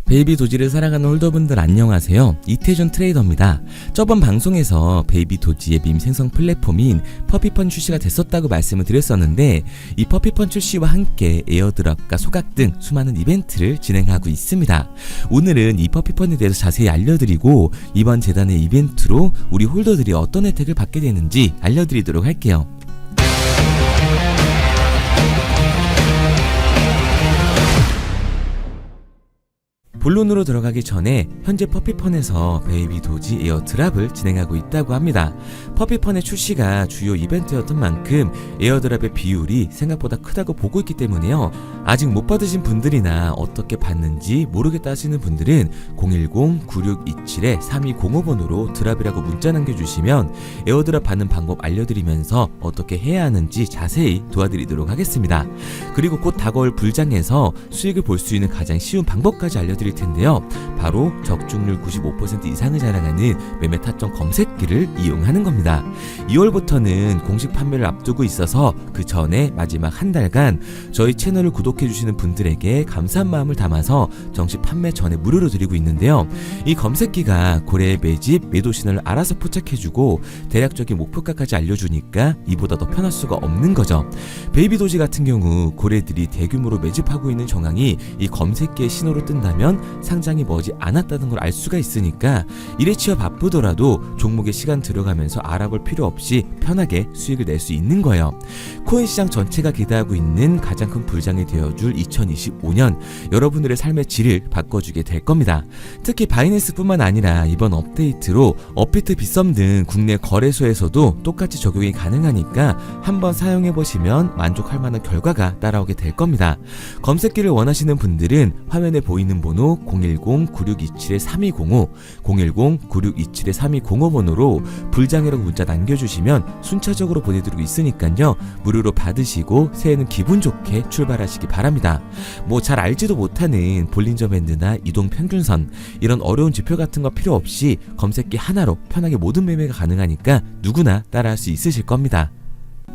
베이비 도지를 사랑하는 홀더분들 안녕하세요. 이태준 트레이더입니다. 저번 방송에서 베이비 도지의 밈 생성 플랫폼인 퍼피펀 출시가 됐었다고 말씀을 드렸었는데, 이 퍼피펀 출시와 함께 에어드랍과 소각 등 수많은 이벤트를 진행하고 있습니다. 오늘은 이 퍼피펀에 대해서 자세히 알려드리고, 이번 재단의 이벤트로 우리 홀더들이 어떤 혜택을 받게 되는지 알려드리도록 할게요. 본론으로 들어가기 전에 현재 퍼피펀에서 베이비 도지 에어 드랍을 진행하고 있다고 합니다. 퍼피펀의 출시가 주요 이벤트였던 만큼 에어드랍의 비율이 생각보다 크다고 보고 있기 때문에요. 아직 못 받으신 분들이나 어떻게 받는지 모르겠다 하시는 분들은 010-9627-3205번으로 드랍이라고 문자 남겨주시면 에어드랍 받는 방법 알려드리면서 어떻게 해야 하는지 자세히 도와드리도록 하겠습니다. 그리고 곧 다가올 불장에서 수익을 볼 수 있는 가장 쉬운 방법까지 알려드릴 텐데요. 바로 적중률 95% 이상을 자랑하는 매매 타점 검색기를 이용하는 겁니다. 2월부터는 공식 판매를 앞두고 있어서 그 전에 마지막 한 달간 저희 채널을 구독해주시는 분들에게 감사한 마음을 담아서 정식 판매 전에 무료로 드리고 있는데요. 이 검색기가 고래의 매집, 매도 신호를 알아서 포착해주고 대략적인 목표가까지 알려주니까 이보다 더 편할 수가 없는 거죠. 베이비 도지 같은 경우 고래들이 대규모로 매집하고 있는 정황이 이 검색기의 신호로 뜬다면 상장이 머지 않았다는 걸 알 수가 있으니까 일에 치여 바쁘더라도 종목에 시간 들어가면서 알아볼 필요 없이 편하게 수익을 낼 수 있는 거예요. 코인 시장 전체가 기대하고 있는 가장 큰 불장이 되어줄 2025년, 여러분들의 삶의 질을 바꿔주게 될 겁니다. 특히 바이낸스뿐만 아니라 이번 업데이트로 업비트, 빗썸 등 국내 거래소에서도 똑같이 적용이 가능하니까 한번 사용해보시면 만족할 만한 결과가 따라오게 될 겁니다. 검색기를 원하시는 분들은 화면에 보이는 번호 010-9627-3205, 010-9627-3205번으로 불장이라고 문자 남겨주시면 순차적으로 보내드리고 있으니까요. 무료로 받으시고 새해는 기분 좋게 출발하시기 바랍니다. 뭐 잘 알지도 못하는 볼린저 밴드나 이동 평균선, 이런 어려운 지표 같은 거 필요 없이 검색기 하나로 편하게 모든 매매가 가능하니까 누구나 따라할 수 있으실 겁니다.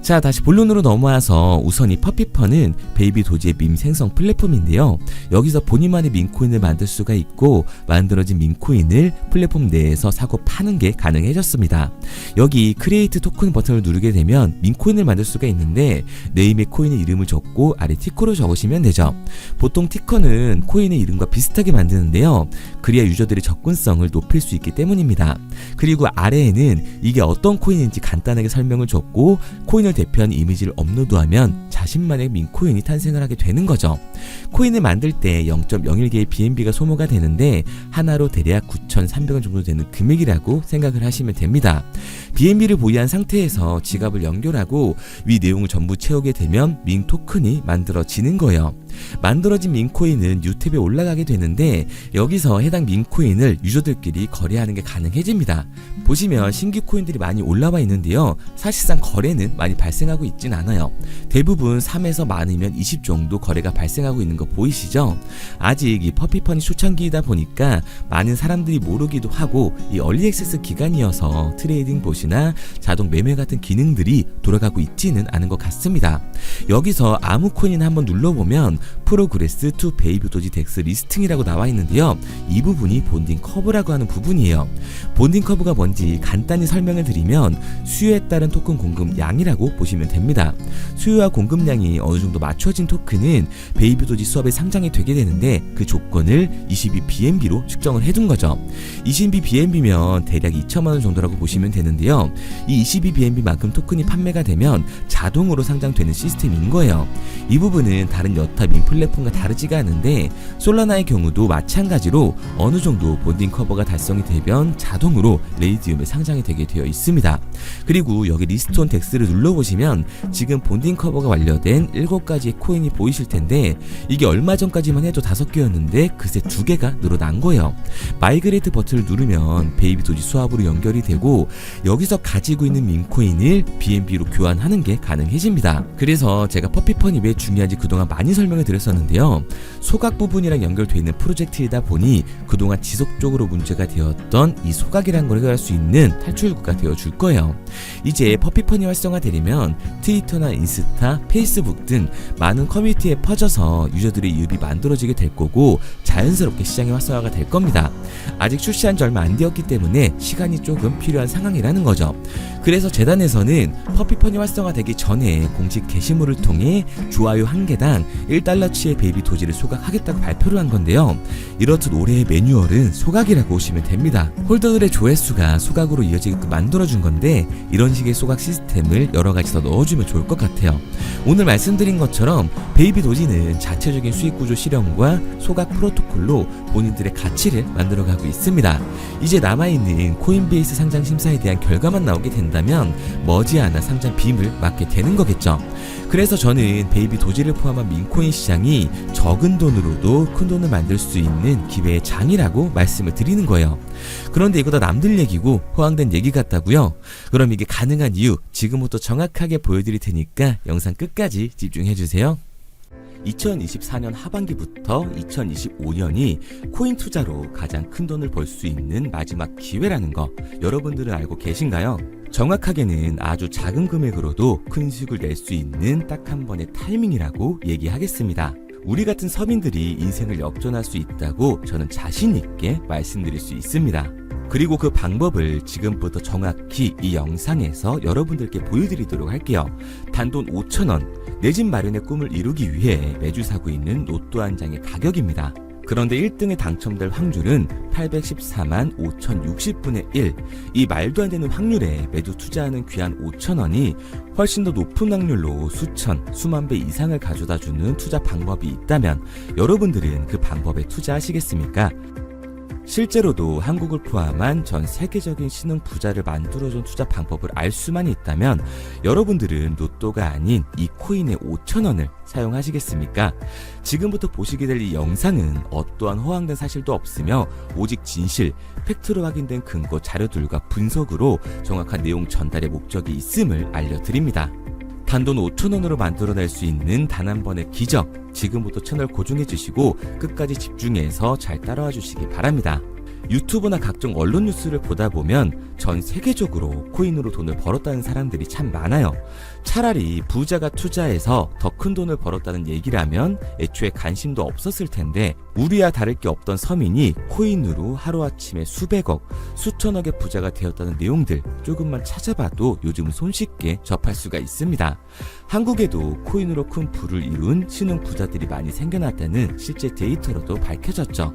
자, 다시 본론으로 넘어와서 우선 이 퍼피펀은 베이비 도지의 밈 생성 플랫폼인데요. 여기서 본인만의 밈코인을 만들 수가 있고, 만들어진 밈코인을 플랫폼 내에서 사고 파는 게 가능해졌습니다. 여기 크리에이트 토큰 버튼을 누르게 되면 밈코인을 만들 수가 있는데, 네임에 코인의 이름을 적고 아래 티커로 적으시면 되죠. 보통 티커는 코인의 이름과 비슷하게 만드는데요. 그래야 유저들의 접근성을 높일 수 있기 때문입니다. 그리고 아래에는 이게 어떤 코인인지 간단하게 설명을 줬고, 코인을 대표하는 이미지를 업로드하면 자신만의 밈코인이 탄생을 하게 되는 거죠. 코인을 만들 때 0.01개의 BNB가 소모가 되는데 하나로 대략 9,300원 정도 되는 금액이라고 생각을 하시면 됩니다. BNB를 보유한 상태에서 지갑을 연결하고 위 내용을 전부 채우게 되면 밈 토큰이 만들어지는 거예요. 만들어진 밈코인은 뉴탭에 올라가게 되는데, 여기서 해당 밈코인을 유저들끼리 거래하는 게 가능해집니다. 보시면 신규 코인들이 많이 올라와 있는데요. 사실상 거래는 많이 발생하고 있진 않아요. 대부분 3에서 많으면 20 정도 거래가 발생하고 있는 거 보이시죠? 아직 이 퍼피펀이 초창기이다 보니까 많은 사람들이 모르기도 하고, 이 얼리 액세스 기간이어서 트레이딩 봇이나 자동 매매 같은 기능들이 돌아가고 있지는 않은 것 같습니다. 여기서 아무 코인이나 한번 눌러보면 프로그레스 투 베이비 도지 덱스 리스팅이라고 나와 있는데요. 이 부분이 본딩 커브라고 하는 부분이에요. 본딩 커브가 뭔지 간단히 설명을 드리면 수요에 따른 토큰 공급량이라고 보시면 됩니다. 수요와 공급량이 어느 정도 맞춰진 토큰은 베이비 도지 수업에 상장이 되게 되는데, 그 조건을 22BNB로 측정을 해둔 거죠. 22BNB면 대략 2천만원 정도라고 보시면 되는데요. 이 22BNB만큼 토큰이 판매가 되면 자동으로 상장되는 시스템인 거예요. 이 부분은 다른 여타 밈 플랫폼과 다르지가 않은데, 솔라나의 경우도 마찬가지로 어느 정도 본딩 커버가 달성이 되면 자동으로 레이디움에 상장이 되게 되어 있습니다. 그리고 여기 리스트온 덱스를 눌러보시면 지금 본딩 커버가 완료된 7가지의 코인이 보이실 텐데, 이게 얼마 전까지만 해도 5개였는데 그새 2개가 늘어난 거예요. 마이그레이트 버튼을 누르면 베이비 도지 수합으로 연결이 되고, 여기서 가지고 있는 밈코인을 BNB로 교환하는 게 가능해집니다. 그래서 제가 퍼피펀이 왜 중요한지 그동안 많이 설명을 드렸었는데요. 소각 부분이랑 연결되어 있는 프로젝트이다 보니 그동안 지속적으로 문제가 되었던 이 소각이라는 걸 해결할 수 있는 탈출구가 되어줄 거예요. 이제 퍼피펀이 활성화되려면 트위터나 인스타, 페이스북 페이스북 등 많은 커뮤니티에 퍼져서 유저들의 유입이 만들어지게 될 거고 자연스럽게 시장의 활성화가 될 겁니다. 아직 출시한 지 얼마 안 되었기 때문에 시간이 조금 필요한 상황이라는 거죠. 그래서 재단에서는 퍼피펀이 활성화되기 전에 공식 게시물을 통해 좋아요 1개당 1달러치의 베이비 도지를 소각하겠다고 발표를 한 건데요. 이렇듯 올해의 매뉴얼은 소각이라고 보시면 됩니다. 홀더들의 조회수가 소각으로 이어지게끔 만들어준 건데 이런 식의 소각 시스템을 여러 가지 더 넣어주면 좋을 것 같아요. 오늘 말씀드린 것처럼 베이비 도지는 자체적인 수익 구조 실현과 소각 프로토콜로 본인들의 가치를 만들어가고 있습니다. 이제 남아있는 코인베이스 상장 심사에 대한 결과만 나오게 된다면 머지않아 상장 빔을 맞게 되는 거겠죠. 그래서 저는 베이비 도지를 포함한 민코인 시장이 적은 돈으로도 큰 돈을 만들 수 있는 기회의 장이라고 말씀을 드리는 거예요. 그런데 이거 다 남들 얘기고 허황된 얘기 같다고요? 그럼 이게 가능한 이유 지금부터 정확하게 보여드릴 테니까 영상 끝까지 집중해주세요. 2024년 하반기부터 2025년이 코인 투자로 가장 큰 돈을 벌 수 있는 마지막 기회라는 거 여러분들은 알고 계신가요? 정확하게는 아주 작은 금액으로도 큰 수익을 낼 수 있는 딱 한 번의 타이밍이라고 얘기하겠습니다. 우리 같은 서민들이 인생을 역전할 수 있다고 저는 자신 있게 말씀드릴 수 있습니다. 그리고 그 방법을 지금부터 정확히 이 영상에서 여러분들께 보여드리도록 할게요. 단돈 5,000원, 내 집 마련의 꿈을 이루기 위해 매주 사고 있는 로또 한 장의 가격입니다. 그런데 1등에 당첨될 확률은 814만 5060분의 1. 이 말도 안 되는 확률에 매주 투자하는 귀한 5,000원이 훨씬 더 높은 확률로 수천, 수만 배 이상을 가져다주는 투자 방법이 있다면 여러분들은 그 방법에 투자하시겠습니까? 실제로도 한국을 포함한 전 세계적인 신흥 부자를 만들어준 투자 방법을 알 수만 있다면 여러분들은 로또가 아닌 이 코인의 5,000원을 사용하시겠습니까? 지금부터 보시게 될 이 영상은 어떠한 허황된 사실도 없으며 오직 진실, 팩트로 확인된 근거 자료들과 분석으로 정확한 내용 전달의 목적이 있음을 알려드립니다. 단돈 5,000원으로 만들어낼 수 있는 단 한 번의 기적, 지금부터 채널 고정해 주시고 끝까지 집중해서 잘 따라와 주시기 바랍니다. 유튜브나 각종 언론 뉴스를 보다 보면 전 세계적으로 코인으로 돈을 벌었다는 사람들이 참 많아요. 차라리 부자가 투자해서 더 큰 돈을 벌었다는 얘기라면 애초에 관심도 없었을 텐데 우리와 다를 게 없던 서민이 코인으로 하루아침에 수백억, 수천억의 부자가 되었다는 내용들 조금만 찾아봐도 요즘 손쉽게 접할 수가 있습니다. 한국에도 코인으로 큰 부를 이룬 신흥 부자들이 많이 생겨났다는 실제 데이터로도 밝혀졌죠.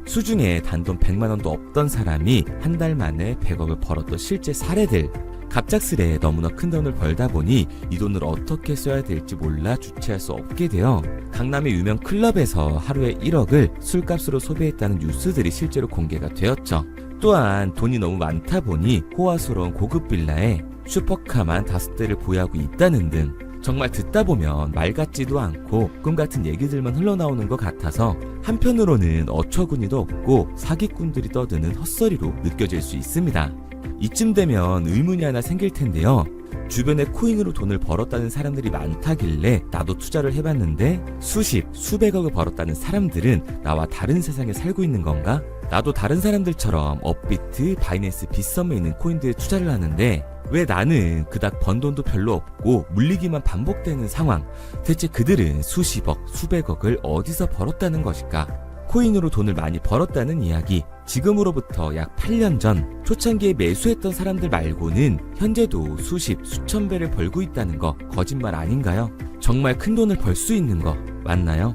수중에 단돈 100만원도 없던 사람이 한 달 만에 100억을 벌었던 실제 사례들. 갑작스레 너무나 큰 돈을 벌다 보니 이 돈을 어떻게 써야 될지 몰라 주체할 수 없게 되어 강남의 유명 클럽에서 하루에 1억을 술값으로 소비했다는 뉴스들이 실제로 공개가 되었죠. 또한 돈이 너무 많다 보니 호화스러운 고급 빌라에 슈퍼카만 5대를 보유하고 있다는 등 정말 듣다 보면 말 같지도 않고 꿈 같은 얘기들만 흘러나오는 것 같아서 한편으로는 어처구니도 없고 사기꾼들이 떠드는 헛소리로 느껴질 수 있습니다. 이쯤 되면 의문이 하나 생길 텐데요. 주변에 코인으로 돈을 벌었다는 사람들이 많다길래 나도 투자를 해봤는데 수십, 수백억을 벌었다는 사람들은 나와 다른 세상에 살고 있는 건가? 나도 다른 사람들처럼 업비트, 바이낸스, 빗썸에 있는 코인들에 투자를 하는데 왜 나는 그닥 번 돈도 별로 없고 물리기만 반복되는 상황? 대체 그들은 수십억, 수백억을 어디서 벌었다는 것일까? 코인으로 돈을 많이 벌었다는 이야기, 지금으로부터 약 8년 전 초창기에 매수했던 사람들 말고는 현재도 수십, 수천 배를 벌고 있다는 거 거짓말 아닌가요? 정말 큰 돈을 벌 수 있는 거 맞나요?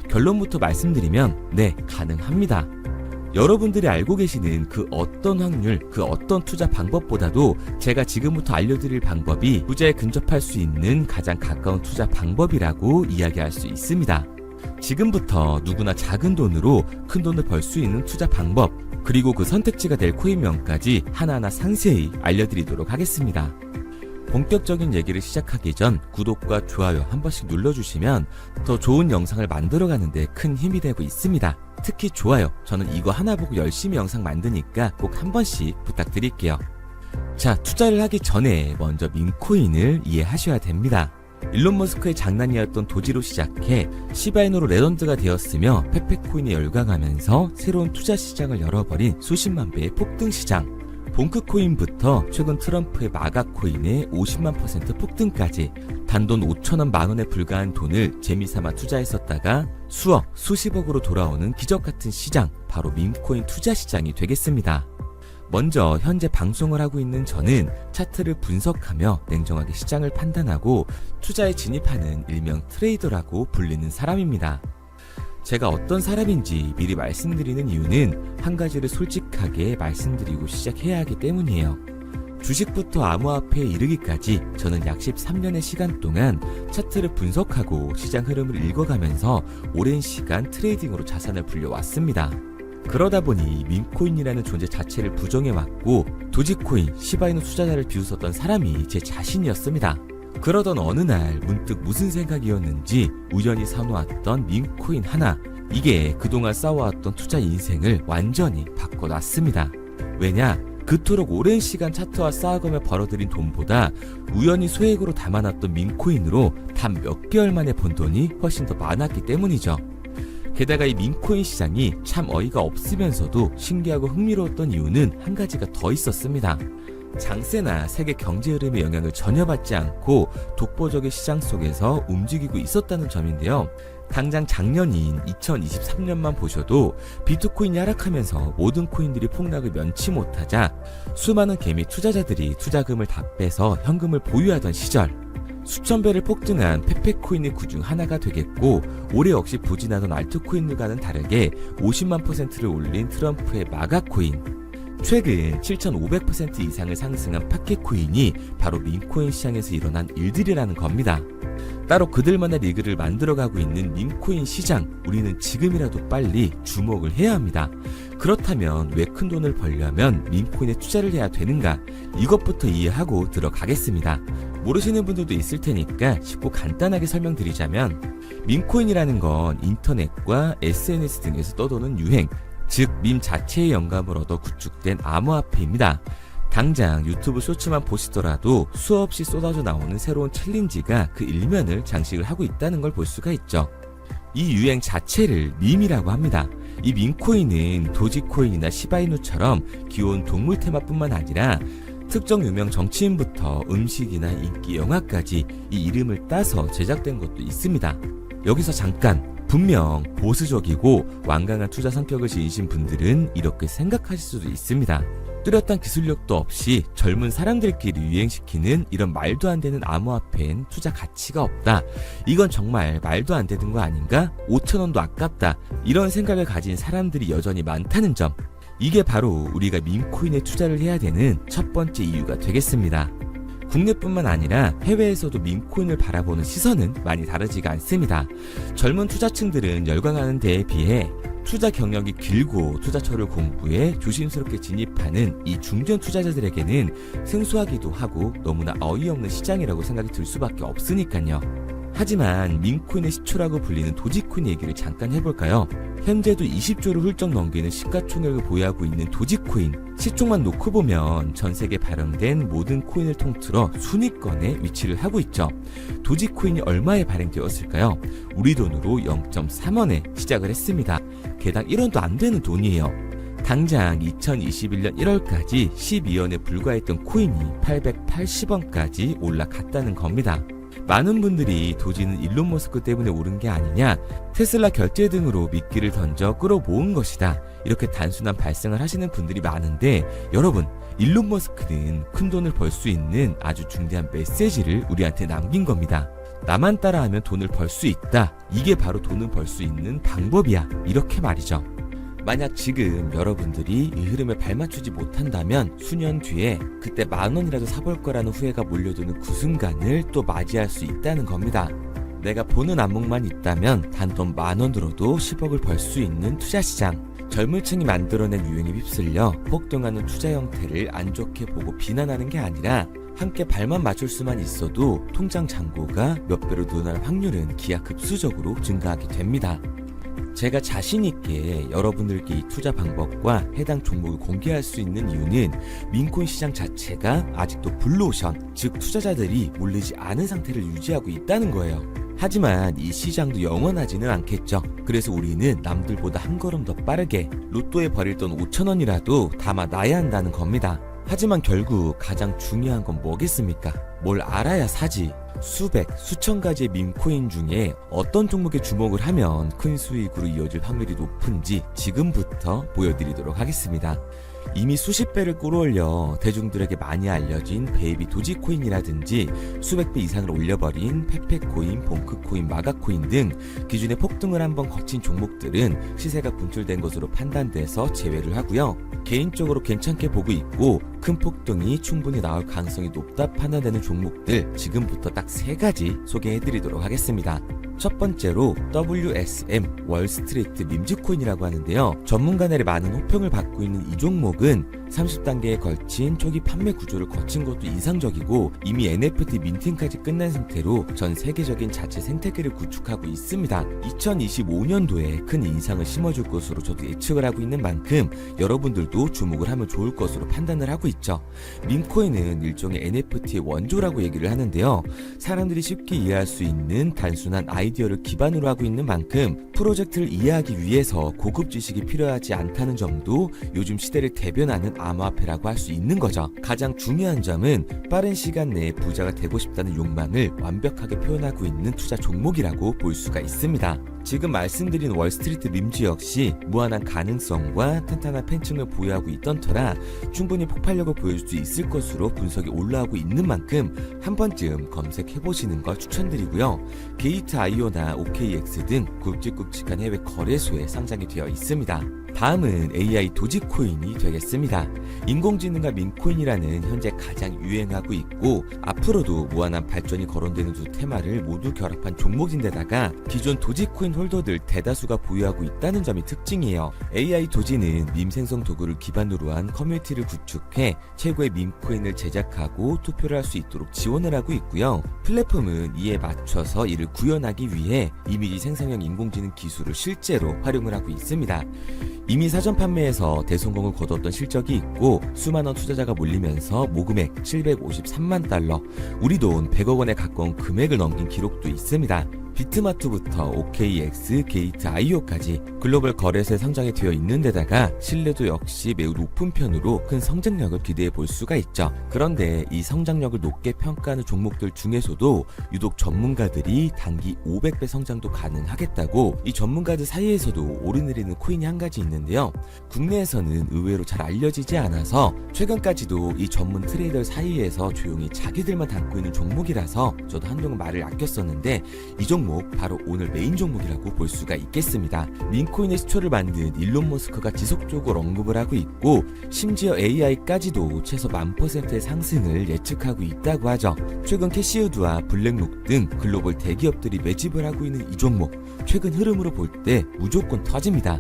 결론부터 말씀드리면 네, 가능합니다. 여러분들이 알고 계시는 그 어떤 확률, 그 어떤 투자 방법보다도 제가 지금부터 알려드릴 방법이 부자에 근접할 수 있는 가장 가까운 투자 방법이라고 이야기할 수 있습니다. 지금부터 누구나 작은 돈으로 큰 돈을 벌 수 있는 투자 방법, 그리고 그 선택지가 될 코인명까지 하나하나 상세히 알려드리도록 하겠습니다. 본격적인 얘기를 시작하기 전 구독과 좋아요 한 번씩 눌러주시면 더 좋은 영상을 만들어가는데 큰 힘이 되고 있습니다. 특히 좋아요, 저는 이거 하나 보고 열심히 영상 만드니까 꼭 한 번씩 부탁드릴게요. 자, 투자를 하기 전에 먼저 민코인을 이해하셔야 됩니다. 일론 머스크의 장난이었던 도지로 시작해 시바이누로 레전드가 되었으며 페페코인에 열광하면서 새로운 투자 시장을 열어버린 수십만 배의 폭등 시장. 봉크코인부터 최근 트럼프의 마가코인의 50만% 폭등까지 단돈 5천원 만원에 불과한 돈을 재미삼아 투자했었다가 수억, 수십억으로 돌아오는 기적같은 시장, 바로 밈코인 투자 시장이 되겠습니다. 먼저 현재 방송을 하고 있는 저는 차트를 분석하며 냉정하게 시장을 판단하고 투자에 진입하는 일명 트레이더라고 불리는 사람입니다. 제가 어떤 사람인지 미리 말씀드리는 이유는 한 가지를 솔직하게 말씀드리고 시작해야 하기 때문이에요. 주식부터 암호화폐에 이르기까지 저는 약 13년의 시간 동안 차트를 분석하고 시장 흐름을 읽어가면서 오랜 시간 트레이딩으로 자산을 불려왔습니다. 그러다 보니 밈코인이라는 존재 자체를 부정해왔고 도지코인, 시바이누 투자자를 비웃었던 사람이 제 자신이었습니다. 그러던 어느 날 문득 무슨 생각이었는지 우연히 사놓았던 밈코인 하나, 이게 그동안 쌓아왔던 투자 인생을 완전히 바꿔놨습니다. 왜냐? 그토록 오랜 시간 차트와 쌓아가며 벌어들인 돈보다 우연히 소액으로 담아놨던 밈코인으로 단 몇 개월 만에 번 돈이 훨씬 더 많았기 때문이죠. 게다가 이 밈코인 시장이 참 어이가 없으면서도 신기하고 흥미로웠던 이유는 한 가지가 더 있었습니다. 장세나 세계 경제 흐름의 영향을 전혀 받지 않고 독보적인 시장 속에서 움직이고 있었다는 점인데요. 당장 작년인 2023년만 보셔도 비트코인이 하락하면서 모든 코인들이 폭락을 면치 못하자 수많은 개미 투자자들이 투자금을 다 빼서 현금을 보유하던 시절, 수천 배를 폭등한 페페코인이 그중 하나가 되겠고, 올해 역시 부진하던 알트코인들과는 다르게 50만%를 올린 트럼프의 마가코인, 최근 7,500% 이상을 상승한 파켓코인이 바로 밈코인 시장에서 일어난 일들이라는 겁니다. 따로 그들만의 리그를 만들어가고 있는 밈코인 시장, 우리는 지금이라도 빨리 주목을 해야 합니다. 그렇다면 왜 큰 돈을 벌려면 밈코인에 투자를 해야 되는가? 이것부터 이해하고 들어가겠습니다. 모르시는 분들도 있을 테니까 쉽고 간단하게 설명드리자면, 밈코인이라는 건 인터넷과 SNS 등에서 떠도는 유행, 즉 밈 자체의 영감을 얻어 구축된 암호화폐입니다. 당장 유튜브 쇼츠만 보시더라도 수없이 쏟아져 나오는 새로운 챌린지가 그 일면을 장식을 하고 있다는 걸 볼 수가 있죠. 이 유행 자체를 밈이라고 합니다. 이 밈코인은 도지코인이나 시바이누처럼 귀여운 동물 테마뿐만 아니라 특정 유명 정치인부터 음식이나 인기 영화까지 이 이름을 따서 제작된 것도 있습니다. 여기서 잠깐, 분명 보수적이고 완강한 투자 성격을 지니신 분들은 이렇게 생각하실 수도 있습니다. 뚜렷한 기술력도 없이 젊은 사람들끼리 유행시키는 이런 말도 안 되는 암호화폐엔 투자 가치가 없다. 이건 정말 말도 안 되는 거 아닌가? 5,000원도 아깝다. 이런 생각을 가진 사람들이 여전히 많다는 점. 이게 바로 우리가 밈코인에 투자를 해야 되는 첫 번째 이유가 되겠습니다. 국내뿐만 아니라 해외에서도 밈코인을 바라보는 시선은 많이 다르지가 않습니다. 젊은 투자층들은 열광하는 데에 비해 투자 경력이 길고 투자처를 공부해 조심스럽게 진입하는 이 중견 투자자들에게는 생소하기도 하고 너무나 어이없는 시장이라고 생각이 들 수밖에 없으니까요. 하지만 밈코인의 시초라고 불리는 도지코인 얘기를 잠깐 해볼까요? 현재도 20조를 훌쩍 넘기는 시가총액을 보유하고 있는 도지코인, 시총만 놓고 보면 전 세계 발행된 모든 코인을 통틀어 순위권에 위치를 하고 있죠. 도지코인이 얼마에 발행되었을까요? 우리 돈으로 0.3원에 시작을 했습니다. 개당 1원도 안 되는 돈이에요. 당장 2021년 1월까지 12원에 불과했던 코인이 880원까지 올라갔다는 겁니다. 많은 분들이 도지는 일론 머스크 때문에 오른 게 아니냐, 테슬라 결제 등으로 미끼를 던져 끌어모은 것이다, 이렇게 단순한 발생을 하시는 분들이 많은데, 여러분, 일론 머스크는 큰 돈을 벌 수 있는 아주 중대한 메시지를 우리한테 남긴 겁니다. 나만 따라하면 돈을 벌 수 있다. 이게 바로 돈을 벌 수 있는 방법이야. 이렇게 말이죠. 만약 지금 여러분들이 이 흐름에 발맞추지 못한다면 수년 뒤에 그때 10,000원이라도 사볼 거라는 후회가 몰려드는 그 순간을 또 맞이할 수 있다는 겁니다. 내가 보는 안목만 있다면 단돈 10,000원 들어도 10억을 벌 수 있는 투자시장. 젊은 층이 만들어낸 유행에 휩쓸려 폭등하는 투자 형태를 안 좋게 보고 비난하는 게 아니라 함께 발만 맞출 수만 있어도 통장 잔고가 몇 배로 늘어날 확률은 기하급수적으로 증가하게 됩니다. 제가 자신있게 여러분들께 이 투자 방법과 해당 종목을 공개할 수 있는 이유는 밈코인 시장 자체가 아직도 블루오션, 즉 투자자들이 몰리지 않은 상태를 유지하고 있다는 거예요. 하지만 이 시장도 영원하지는 않겠죠. 그래서 우리는 남들보다 한 걸음 더 빠르게 로또에 버릴 돈 5,000원이라도 담아놔야 한다는 겁니다. 하지만 결국 가장 중요한 건 뭐겠습니까? 뭘 알아야 사지. 수백, 수천 가지의 밈코인 중에 어떤 종목에 주목을 하면 큰 수익으로 이어질 확률이 높은지 지금부터 보여드리도록 하겠습니다. 이미 수십 배를 끌어올려 대중들에게 많이 알려진 베이비 도지코인이라든지 수백 배 이상을 올려버린 페페코인, 봉크코인, 마가코인 등 기존의 폭등을 한번 거친 종목들은 시세가 분출된 것으로 판단돼서 제외를 하고요. 개인적으로 괜찮게 보고 있고 큰 폭등이 충분히 나올 가능성이 높다 판단되는 종목들 지금부터 딱 3가지 소개해드리도록 하겠습니다. 첫 번째로 WSM 월스트리트 밈즈코인이라고 하는데요. 전문가들의 많은 호평을 받고 있는 이 종목은 30단계에 걸친 초기 판매 구조를 거친 것도 인상적이고 이미 NFT 민팅까지 끝난 상태로 전 세계적인 자체 생태계를 구축하고 있습니다. 2025년도에 큰 인상을 심어줄 것으로 저도 예측을 하고 있는 만큼 여러분들도 주목을 하면 좋을 것으로 판단을 하고 있죠. 밈코인은 일종의 NFT의 원조라고 얘기를 하는데요. 사람들이 쉽게 이해할 수 있는 단순한 아이디어를 기반으로 하고 있는 만큼 프로젝트를 이해하기 위해서 고급 지식이 필요하지 않다는 점도 요즘 시대를 대변하는 암호화폐라고 할 수 있는 거죠. 가장 중요한 점은 빠른 시간 내에 부자가 되고 싶다는 욕망을 완벽하게 표현하고 있는 투자 종목이라고 볼 수가 있습니다. 지금 말씀드린 월스트리트 밈즈 역시 무한한 가능성과 탄탄한 팬층을 보유하고 있던 터라 충분히 폭발력을 보여줄 수 있을 것으로 분석이 올라오고 있는 만큼 한 번쯤 검색해보시는 걸 추천드리고요. 게이트.io나 OKX 등 굵직굵직한 해외 거래소에 상장이 되어 있습니다. 다음은 AI 도지코인이 되겠습니다. 인공지능과 밈코인이라는 현재 가장 유행하고 있고 앞으로도 무한한 발전이 거론되는 두 테마를 모두 결합한 종목인데다가 기존 도지코인 홀더들 대다수가 보유하고 있다는 점이 특징이에요. AI 도지는 밈 생성 도구를 기반으로 한 커뮤니티를 구축해 최고의 밈코인을 제작하고 투표를 할 수 있도록 지원을 하고 있고요. 플랫폼은 이에 맞춰서 이를 구현하기 위해 이미지 생성형 인공지능 기술을 실제로 활용을 하고 있습니다. 이미 사전 판매에서 대성공을 거뒀던 실적이 있고 수만원 투자자가 몰리면서 모금액 753만 달러, 우리 돈 100억 원에 가까운 금액을 넘긴 기록도 있습니다. 비트마트부터 OKX, 게이트.io까지 글로벌 거래소에 상장이 되어 있는 데다가 신뢰도 역시 매우 높은 편으로 큰 성장력을 기대해 볼 수가 있죠. 그런데 이 성장력을 높게 평가하는 종목들 중에서도 유독 전문가들이 단기 500배 성장도 가능하겠다고 이 전문가들 사이에서도 오르내리는 코인이 한 가지 있는데요. 국내에서는 의외로 잘 알려지지 않아서 최근까지도 이 전문 트레이더 사이에서 조용히 자기들만 담고 있는 종목이라서 저도 한동안 말을 아꼈었는데 이 종목 바로 오늘 메인 종목이라고 볼 수가 있겠습니다. 밈코인의 시초를 만든 일론 머스크가 지속적으로 언급을 하고 있고 심지어 AI까지도 최소 1000%의 상승을 예측하고 있다고 하죠. 최근 캐시우드와 블랙록 등 글로벌 대기업들이 매집을 하고 있는 이 종목 최근 흐름으로 볼 때 무조건 터집니다.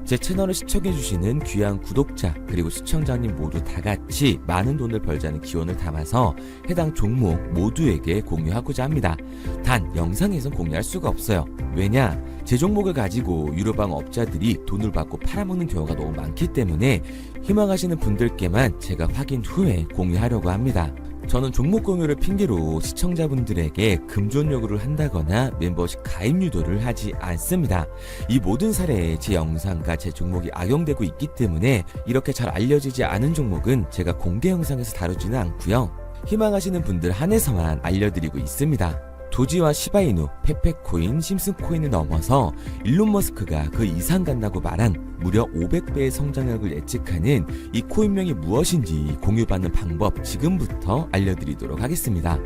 제 채널을 시청해주시는 귀한 구독자 그리고 시청자님 모두 다같이 많은 돈을 벌자는 기원을 담아서 해당 종목 모두에게 공유하고자 합니다. 단 영상에선 공유할 수가 없어요. 왜냐? 제 종목을 가지고 유료방 업자들이 돈을 받고 팔아먹는 경우가 너무 많기 때문에 희망하시는 분들께만 제가 확인 후에 공유하려고 합니다. 저는 종목 공유를 핑계로 시청자분들에게 금전 요구를 한다거나 멤버십 가입 유도를 하지 않습니다. 이 모든 사례에 제 영상과 제 종목이 악용되고 있기 때문에 이렇게 잘 알려지지 않은 종목은 제가 공개 영상에서 다루지는 않고요. 희망하시는 분들 한해서만 알려드리고 있습니다. 도지와 시바이누, 페페코인, 심슨코인을 넘어서 일론 머스크가 그 이상 간다고 말한 무려 500배의 성장력을 예측하는 이 코인명이 무엇인지 공유받는 방법 지금부터 알려드리도록 하겠습니다.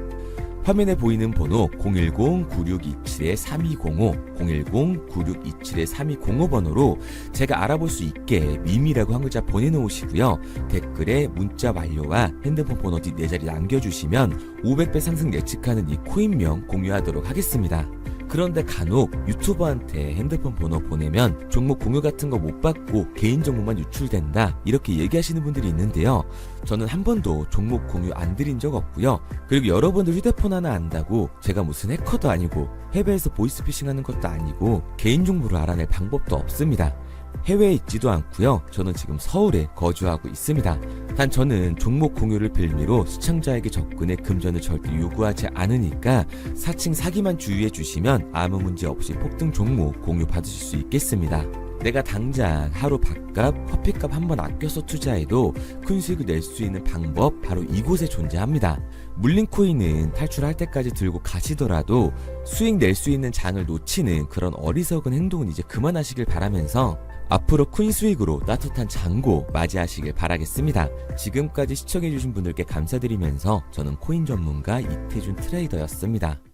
화면에 보이는 번호 010-9627-3205, 010-9627-3205 번호로 제가 알아볼 수 있게 밈이라고 한 글자 보내놓으시고요. 댓글에 문자 완료와 핸드폰 번호 뒤 4자리 남겨주시면 500배 상승 예측하는 이 코인명 공유하도록 하겠습니다. 그런데 간혹 유튜버한테 핸드폰 번호 보내면 종목 공유 같은 거 못 받고 개인정보만 유출된다 이렇게 얘기하시는 분들이 있는데요. 저는 한 번도 종목 공유 안 드린 적 없고요. 그리고 여러분들 휴대폰 하나 안다고 제가 무슨 해커도 아니고 해외에서 보이스피싱 하는 것도 아니고 개인정보를 알아낼 방법도 없습니다. 해외에 있지도 않고요. 저는 지금 서울에 거주하고 있습니다. 단 저는 종목 공유를 빌미로 시청자에게 접근에 금전을 절대 요구하지 않으니까 사칭 사기만 주의해 주시면 아무 문제 없이 폭등 종목 공유 받으실 수 있겠습니다. 내가 당장 하루 밥값, 커피값 한번 아껴서 투자해도 큰 수익을 낼 수 있는 방법 바로 이곳에 존재합니다. 물린 코인은 탈출할 때까지 들고 가시더라도 수익 낼 수 있는 장을 놓치는 그런 어리석은 행동은 이제 그만하시길 바라면서 앞으로 큰 수익으로 따뜻한 장고 맞이하시길 바라겠습니다. 지금까지 시청해주신 분들께 감사드리면서 저는 코인 전문가 이태준 트레이더였습니다.